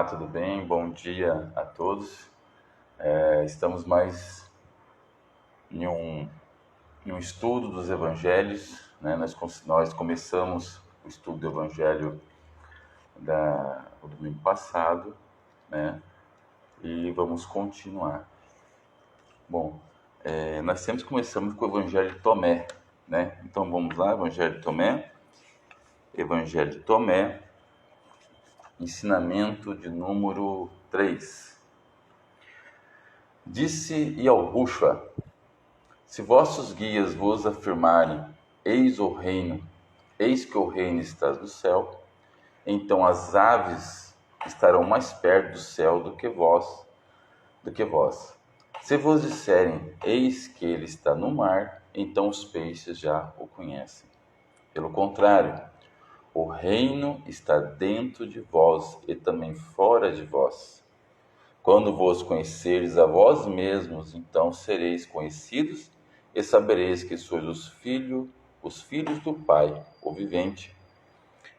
Tudo bem? Bom dia a todos. Estamos mais em um estudo dos evangelhos, né? Nós começamos o estudo do evangelho o domingo passado, né? E vamos continuar. Bom, nós sempre começamos com o evangelho de Tomé, né? Então vamos lá, evangelho de Tomé. Evangelho de Tomé, ensinamento de número 3. Disse Yahushua: se vossos guias vos afirmarem, eis que o reino está do céu, então as aves estarão mais perto do céu do que vós. Se vos disserem, eis que ele está no mar, então os peixes já o conhecem. Pelo contrário, o reino está dentro de vós e também fora de vós. Quando vos conheceres a vós mesmos, então sereis conhecidos e sabereis que sois os filhos do Pai, o vivente.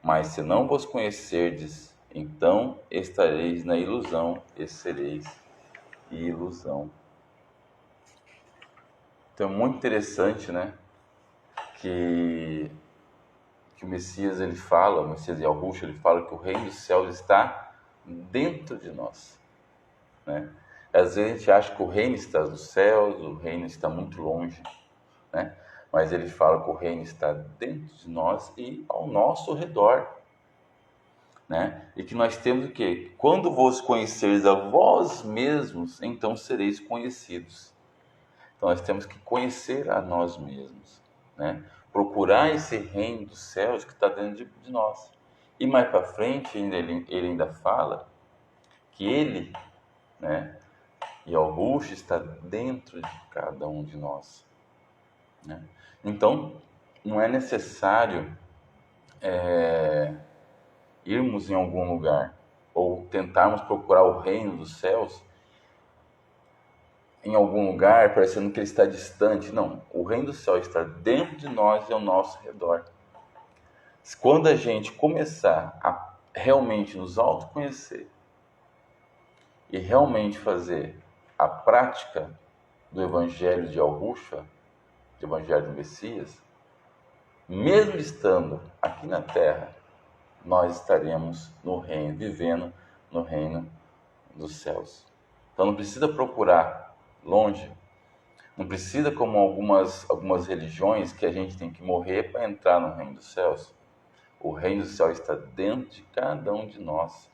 Mas se não vos conhecerdes, então estareis na ilusão e sereis ilusão. Então é muito interessante, né? Que o Messias o Messias Yahushua, ele fala que o reino dos céus está dentro de nós, né? Às vezes a gente acha que o reino está nos céus, o reino está muito longe, né? Mas ele fala que o reino está dentro de nós e ao nosso redor, né? E que nós temos o quê? Quando vos conheceres a vós mesmos, então sereis conhecidos. Então nós temos que conhecer a nós mesmos, né? Procurar esse reino dos céus que está dentro de nós. E mais para frente ele ainda fala que ele, né, Yahushua está dentro de cada um de nós, né? Então, não é necessário irmos em algum lugar ou tentarmos procurar o reino dos céus em algum lugar, parecendo que ele está distante. Não, o reino do céu está dentro de nós e ao nosso redor. Quando a gente começar a realmente nos autoconhecer e realmente fazer a prática do Evangelho de Yahushua, do Evangelho do Messias, mesmo estando aqui na Terra, nós estaremos no reino, vivendo no reino dos céus. Então não precisa procurar longe, não precisa como algumas religiões que a gente tem que morrer para entrar no reino dos céus. O reino dos céus está dentro de cada um de nós.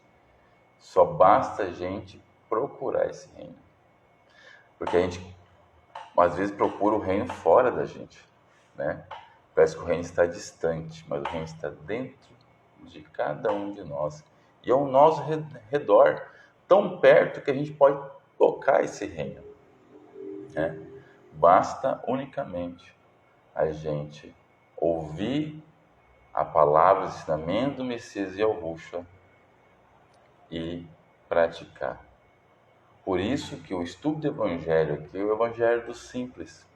Só basta a gente procurar esse reino. Porque a gente às vezes procura o reino fora da gente, né? Parece que o reino está distante, mas o reino está dentro de cada um de nós e ao nosso redor, tão perto que a gente pode tocar esse reino, né? Basta unicamente a gente ouvir a palavra, o ensinamento do Messias Yahushua e praticar. Por isso que o estudo do Evangelho aqui é o Evangelho do simples.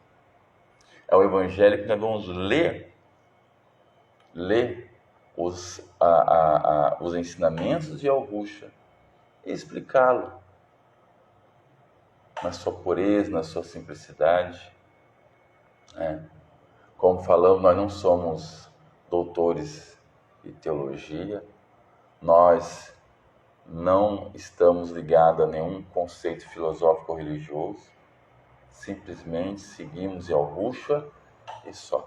É o Evangelho que nós vamos ler os ensinamentos de Yahushua e explicá-lo na sua pureza, na sua simplicidade, né? Como falamos, nós não somos doutores de teologia, nós não estamos ligados a nenhum conceito filosófico ou religioso, simplesmente seguimos Yahushua e só.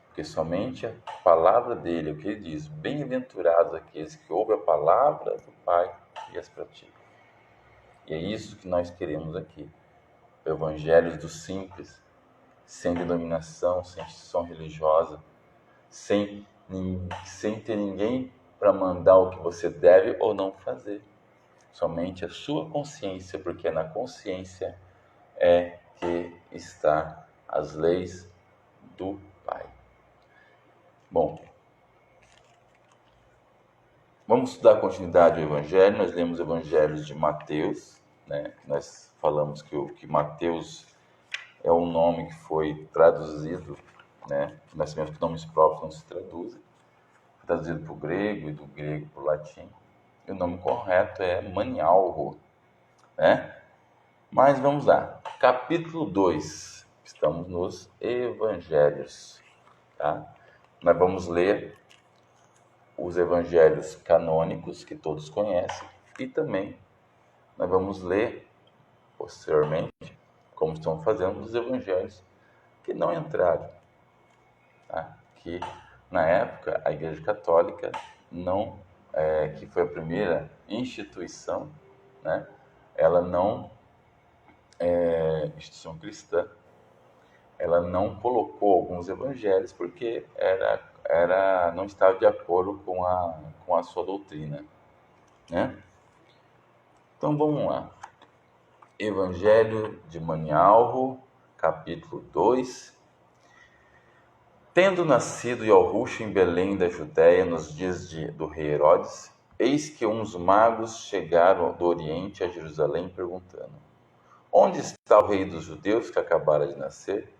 Porque somente a palavra dele, o que ele diz, bem-aventurados aqueles que ouvem a palavra do Pai e as praticam. E é isso que nós queremos aqui. O Evangelho do simples, sem denominação, sem instituição religiosa, sem ter ninguém para mandar o que você deve ou não fazer. Somente a sua consciência, porque é na consciência que está as leis do Pai. Bom, vamos estudar a continuidade do Evangelho. Nós lemos Evangelhos de Mateus, né? Nós falamos que Mateus é um nome que foi traduzido, né? Nós sabemos que nomes próprios não se traduzem. Foi traduzido para o grego e do grego para o latim. e o nome correto é Manialro, né? Mas vamos lá, capítulo 2, estamos nos Evangelhos, tá? Nós vamos ler os Evangelhos canônicos, que todos conhecem, e também nós vamos ler, posteriormente, como estamos fazendo, os Evangelhos que não entraram, tá? Que na época a Igreja Católica não, que foi a primeira instituição, né? Ela não, instituição cristã, ela não colocou alguns evangelhos porque não estava de acordo com a sua doutrina, né? Então vamos lá. Evangelho de Manialro, capítulo 2. Tendo nascido Iorrucho em Belém da Judéia nos dias do rei Herodes, eis que uns magos chegaram do Oriente a Jerusalém perguntando: Onde está o rei dos judeus que acabara de nascer?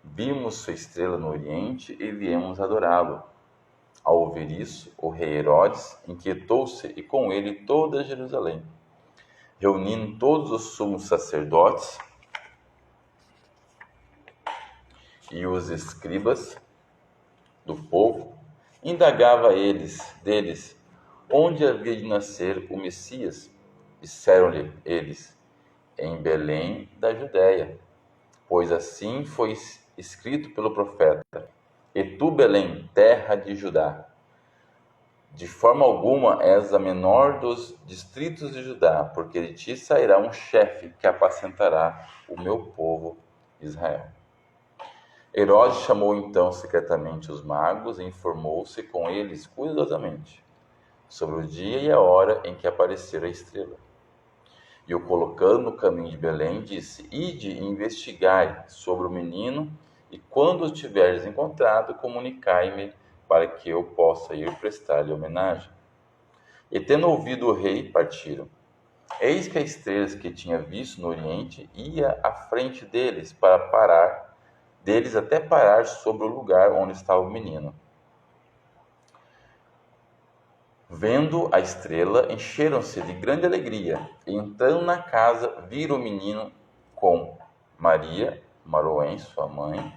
Vimos sua estrela no Oriente e viemos adorá-lo. Ao ouvir isso, o rei Herodes inquietou-se e com ele toda Jerusalém. Reunindo todos os sumos sacerdotes e os escribas do povo, indagava deles onde havia de nascer o Messias. Disseram-lhe eles: em Belém da Judéia, pois assim foi escrito pelo profeta: E tu, Belém, terra de Judá, de forma alguma és a menor dos distritos de Judá, porque de ti sairá um chefe que apacentará o meu povo Israel. Herodes chamou então secretamente os magos e informou-se com eles cuidadosamente sobre o dia e a hora em que aparecera a estrela. E o colocando no caminho de Belém, disse: Ide e investigai sobre o menino, e quando o tiveres encontrado, comunicai-me, para que eu possa ir prestar-lhe homenagem. E tendo ouvido o rei, partiram. Eis que a estrela que tinha visto no Oriente ia à frente deles, até parar sobre o lugar onde estava o menino. Vendo a estrela, encheram-se de grande alegria, e entrando na casa, viram o menino com Maria, Maroém, sua mãe,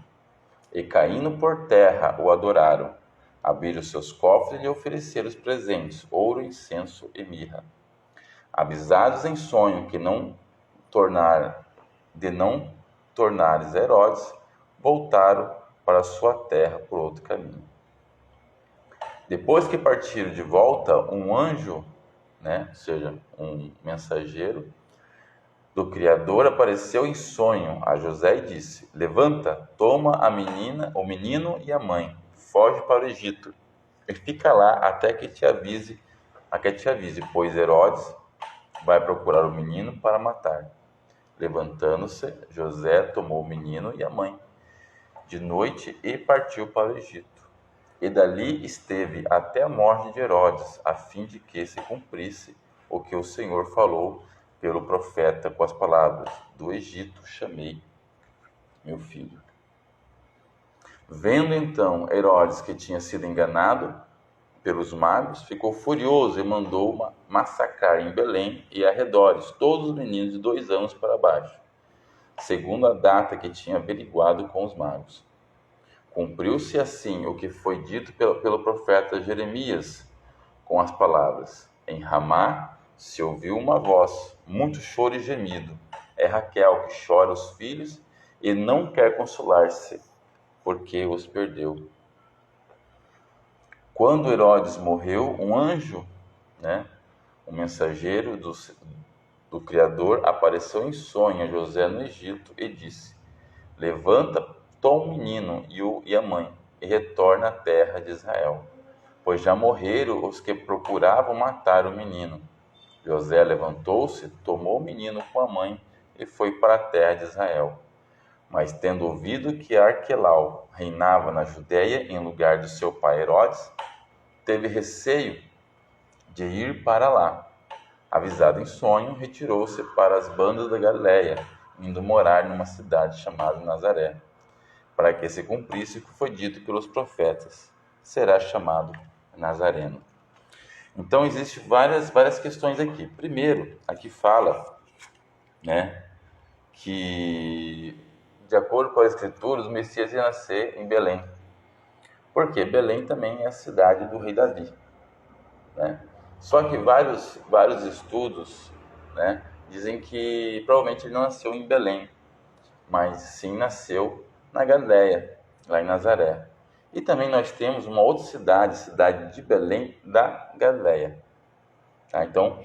e caindo por terra o adoraram. Abriram seus cofres e lhe ofereceram os presentes, ouro, incenso e mirra. Avisados em sonho de não tornares Herodes, voltaram para sua terra por outro caminho. Depois que partiram de volta, um anjo, ou seja, um mensageiro do Criador, apareceu em sonho a José e disse: Levanta, toma o menino e a mãe, foge para o Egito e fica lá até que te avise, pois Herodes vai procurar o menino para matar. Levantando-se, José tomou o menino e a mãe de noite e partiu para o Egito. E dali esteve até a morte de Herodes, a fim de que se cumprisse o que o Senhor falou pelo profeta com as palavras: Do Egito chamei meu filho. Vendo então Herodes que tinha sido enganado pelos magos, ficou furioso e mandou massacrar em Belém e arredores todos os meninos de 2 anos para baixo, segundo a data que tinha averiguado com os magos. Cumpriu-se assim o que foi dito pelo profeta Jeremias, com as palavras: Em Ramá se ouviu uma voz, muito choro e gemido. É Raquel que chora os filhos e não quer consolar-se, porque os perdeu. Quando Herodes morreu, um anjo, um mensageiro do Criador, apareceu em sonho a José no Egito e disse: Levanta, toma o menino e a mãe, e retorna à terra de Israel, pois já morreram os que procuravam matar o menino. José levantou-se, tomou o menino com a mãe e foi para a terra de Israel. Mas tendo ouvido que Arquelau reinava na Judéia em lugar de seu pai Herodes, teve receio de ir para lá. Avisado em sonho, retirou-se para as bandas da Galiléia, indo morar numa cidade chamada Nazaré, para que se cumprisse o que foi dito pelos profetas: será chamado Nazareno. Então, existem várias questões aqui. Primeiro, aqui fala, né, que, de acordo com as Escrituras, o Messias ia nascer em Belém. Porque Belém também é a cidade do rei Davi, né? Só que vários estudos, né, dizem que provavelmente ele não nasceu em Belém, mas sim nasceu na Galileia, lá em Nazaré. E também nós temos uma outra cidade de Belém da Galileia. Tá? Então,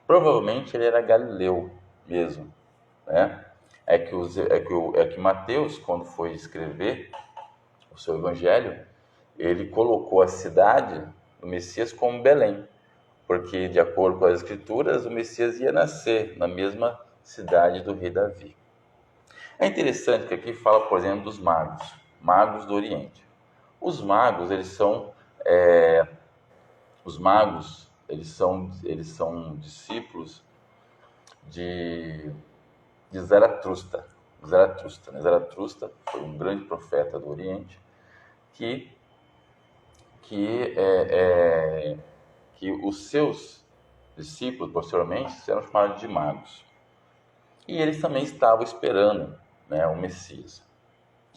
provavelmente ele era galileu mesmo, né? É que Mateus, quando foi escrever o seu evangelho, ele colocou a cidade do Messias como Belém, porque, de acordo com as Escrituras, o Messias ia nascer na mesma cidade do rei Davi. É interessante que aqui fala, por exemplo, dos magos do Oriente. Os magos, eles são discípulos de Zaratustra. Né? Zaratustra foi um grande profeta do Oriente que, que, é, é, que os seus discípulos, posteriormente, serão chamados de magos. E eles também estavam esperando, né, o Messias.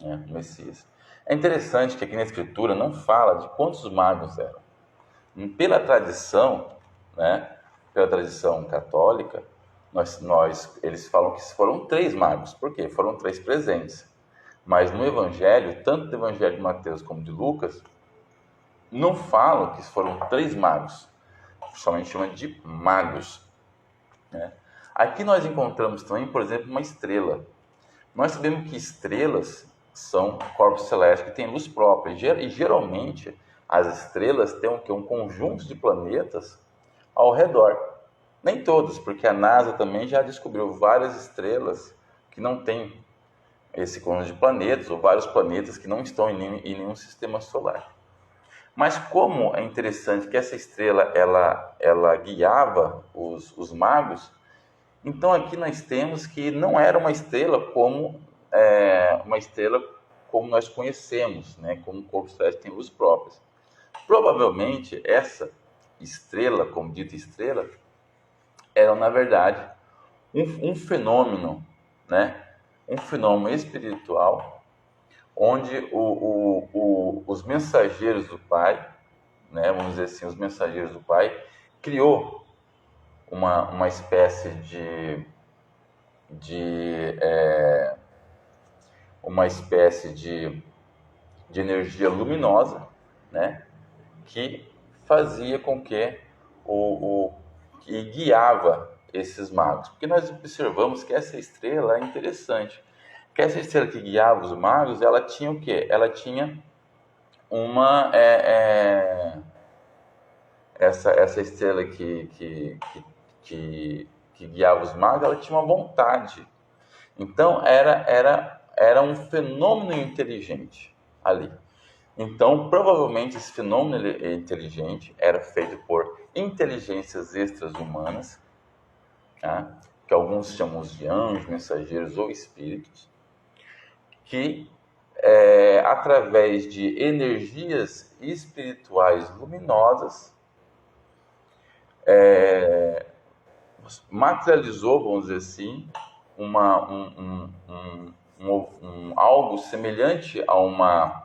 O Messias. É interessante que aqui na Escritura não fala de quantos magos eram. Pela tradição, né, pela tradição católica, eles falam que foram 3 magos. Por quê? Foram 3 presentes. Mas no Evangelho, tanto do Evangelho de Mateus como de Lucas, não falam que foram 3 magos. Somente chama de magos, né? Aqui nós encontramos também, por exemplo, uma estrela. Nós sabemos que estrelas são corpos celestes que têm luz própria. E geralmente as estrelas têm um conjunto de planetas ao redor. Nem todos, porque a NASA também já descobriu várias estrelas que não têm esse conjunto de planetas, ou vários planetas que não estão em nenhum sistema solar. Mas como é interessante que essa estrela ela guiava os magos, então aqui nós temos que não era uma estrela como nós conhecemos, né? Como o corpo celeste tem luz próprias. Provavelmente essa estrela, como dita estrela, era na verdade um fenômeno, né? Um fenômeno espiritual, onde os mensageiros do Pai, né? Vamos dizer assim, os mensageiros do Pai, criou uma espécie de energia luminosa, né, que fazia com que que guiava esses magos. Porque nós observamos que essa estrela é interessante, que essa estrela que guiava os magos, ela tinha o quê? Ela tinha uma essa estrela que guiava os magos, ela tinha uma vontade. Então era um fenômeno inteligente ali. Então, provavelmente esse fenômeno inteligente era feito por inteligências extra-humanas, tá? Que alguns chamam de anjos, mensageiros ou espíritos, que através de energias espirituais luminosas materializou, vamos dizer assim, algo semelhante a uma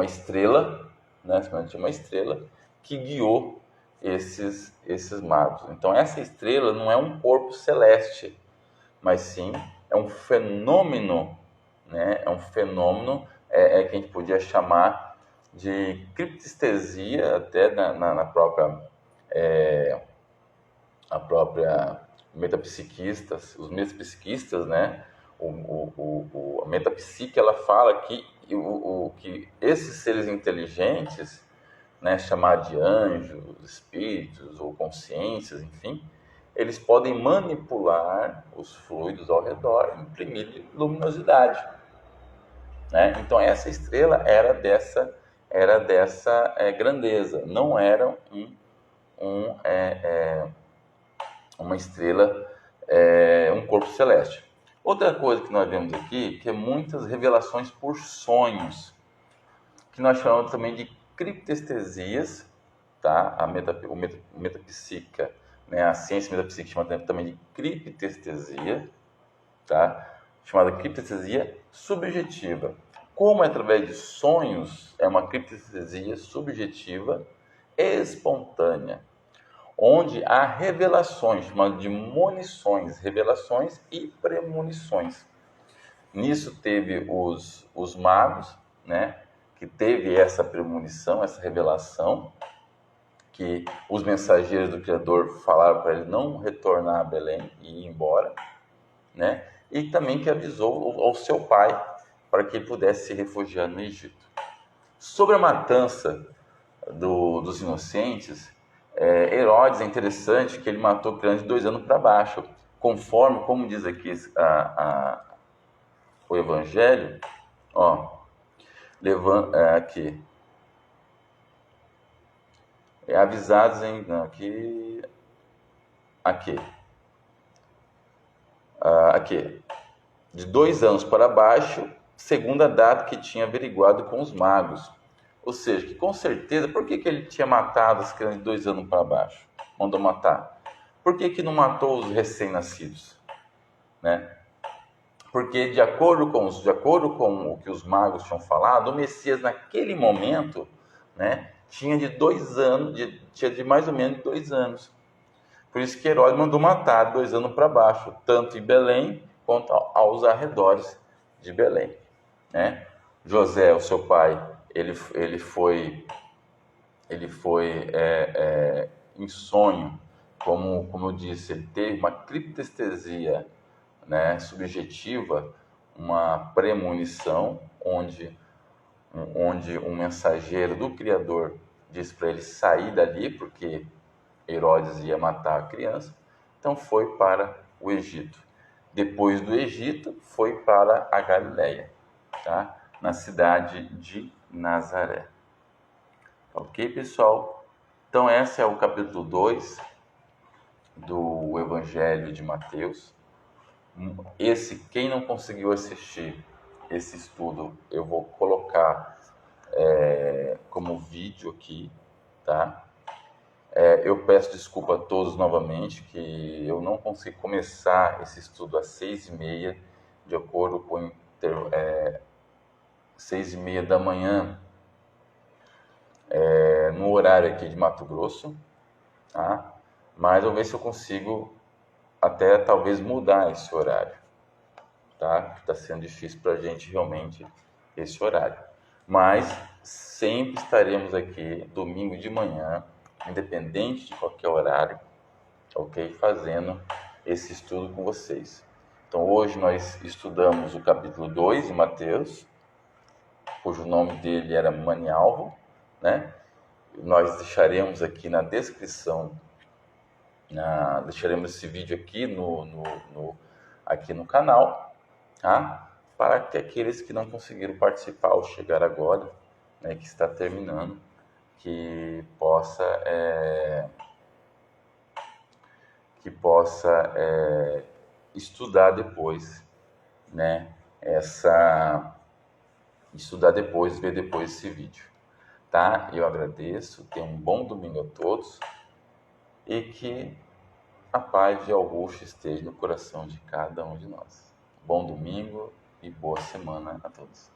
estrela, né? Semelhante a uma estrela que guiou esses magos. Então essa estrela não é um corpo celeste, mas sim é um fenômeno, né? É um fenômeno que a gente podia chamar de criptestesia, até na própria a própria metapsiquistas, os metapsiquistas, né? A metapsique, ela fala que que esses seres inteligentes, né, chamados de anjos, espíritos ou consciências, enfim, eles podem manipular os fluidos ao redor, imprimir luminosidade, né? Então essa estrela era dessa grandeza, não era uma estrela, um corpo celeste. Outra coisa que nós vemos aqui, que é muitas revelações por sonhos, que nós chamamos também de criptestesias, tá? Metapsíquica, né? A ciência metapsíquica chama também de criptestesia, tá? Chamada criptestesia subjetiva. Como é através de sonhos, é uma criptestesia subjetiva espontânea, onde há revelações, chamadas de monições, revelações e premonições. Nisso teve os magos, né, que teve essa premonição, essa revelação, que os mensageiros do Criador falaram para ele não retornar a Belém e ir embora, né, e também que avisou ao seu pai para que ele pudesse se refugiar no Egito. Sobre a matança dos inocentes, Herodes, é interessante que ele matou crianças de 2 anos para baixo, conforme, como diz aqui o Evangelho, ó, aqui, avisados em, aqui, de 2 anos para baixo, segundo a data que tinha averiguado com os magos. Ou seja, que com certeza, por que ele tinha matado as crianças de 2 anos para baixo? Mandou matar. Por que não matou os recém-nascidos? Né? Porque, de acordo com o que os magos tinham falado, o Messias, naquele momento, né, tinha de 2 anos, tinha de mais ou menos 2 anos. Por isso que Herodes mandou matar 2 anos para baixo, tanto em Belém quanto aos arredores de Belém. Né? José, o seu pai, ele foi em sonho, como eu disse, ele teve uma criptestesia, né, subjetiva, uma premonição, onde um mensageiro do Criador disse para ele sair dali, porque Herodes ia matar a criança. Então foi para o Egito. Depois do Egito, foi para a Galileia, tá? Na cidade de Nazaré. Ok, pessoal? Então, esse é o capítulo 2 do Evangelho de Mateus. Quem não conseguiu assistir esse estudo, eu vou colocar como vídeo aqui, tá? Eu peço desculpa a todos novamente, que eu não consegui começar esse estudo às 6h30, de acordo com 6h30 da manhã, no horário aqui de Mato Grosso, tá? Mas eu vou ver se eu consigo até talvez mudar esse horário, tá? Está sendo difícil para a gente realmente esse horário. Mas sempre estaremos aqui domingo de manhã, independente de qualquer horário, ok? Fazendo esse estudo com vocês. Então hoje nós estudamos o capítulo 2 de Mateus, cujo nome dele era Manialvo, né? Nós deixaremos aqui na descrição, deixaremos esse vídeo aqui aqui no canal, tá? Para que aqueles que não conseguiram participar ou chegar agora, né, que está terminando, que possa estudar depois, né? Estudar depois, ver depois esse vídeo, tá? Eu agradeço, tenham um bom domingo a todos e que a paz de Augusto esteja no coração de cada um de nós. Bom domingo e boa semana a todos.